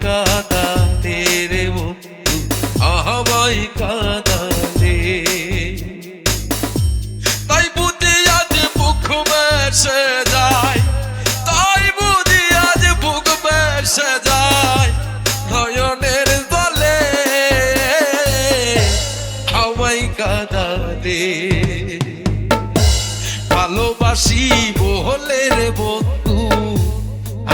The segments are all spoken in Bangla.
কাঁদালে রে বন্ধু আমায় কাঁদালে। তাই বুঝি আজ বুক বেসে যায়, তাই বুঝি আজ বুক বেসে যায় নয়নের জলে আমায় কাঁদালে। ভালোবাসি বলে রে বন্ধু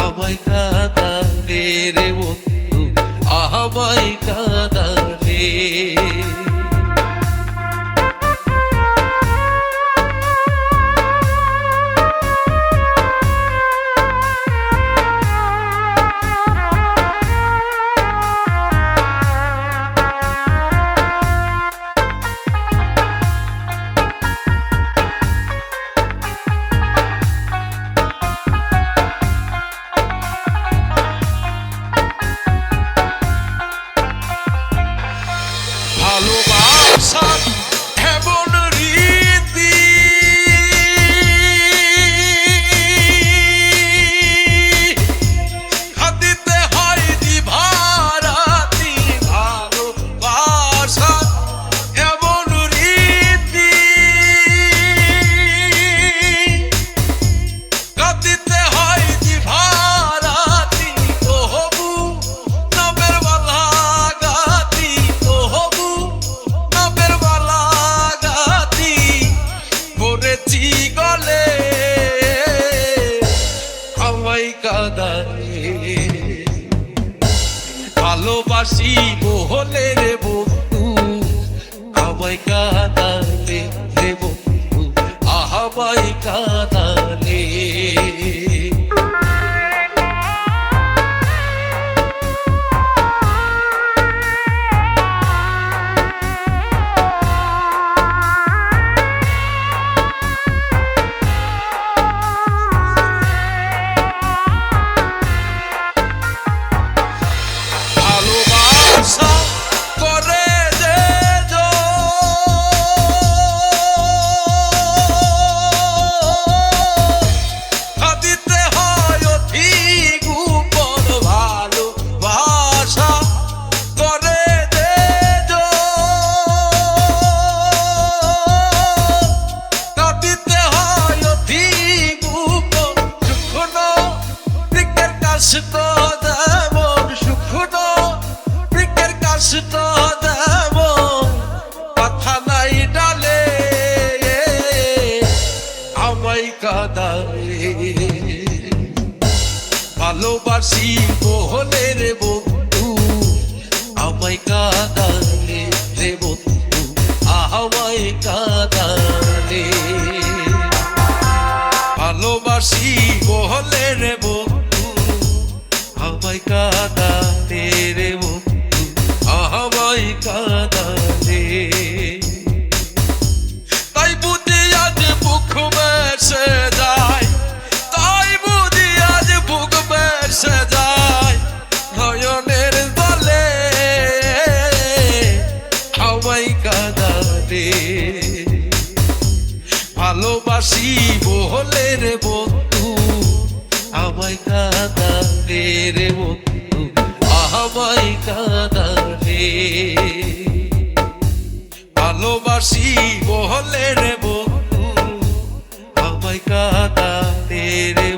আমায় কাঁদালে রে বন্ধু আমায় কাঁদালে। ভালোবাসার এমন রীতি দিতে হয় দিবারাতি। ভালোবাসার এমন রীতি দিতে হয় দিবারাতি। তবু নামের মালা গাতি, তবু নামের মালা গাতি পড়েছি গলে আমায় কাঁদালে। ভালোবাসি বলে রে বন্ধু আমায় কাঁদালে রে বন্ধু আমায় কাঁদালে। ভালোবাসা করে যে দিতে হয় অতি গোপন। ভালোবাসা করে যে দিতে হয় অতি গোপন। শুকনো বৃক্ষের কাছে তো যেমন শুকনো বৃক্ষের কাছে তো যেমন কথা নাই ডালে আমায় কাঁদালে। ভালোবাসি বলে রে বন্ধু আমায় কাঁদালে রে বন্ধু আমায় কাঁদালে। ভালোবাসি বলে রে বন্ধু আমায় কাঁদালে রে বন্ধু আমায় কাঁদালে। তাই বুঝি আজ বুক বেসে যায়, তাই বুঝি আজ বুক বেসে যায় নয়নের জলে আমায় কাঁদালে। ভালোবাসি বলে রে বন্ধু আমায় কাঁদালে রে বন্ধু আমায় কাঁদালে। ভালোবাসি বলে রে বন্ধু আমায় কাঁদালে রে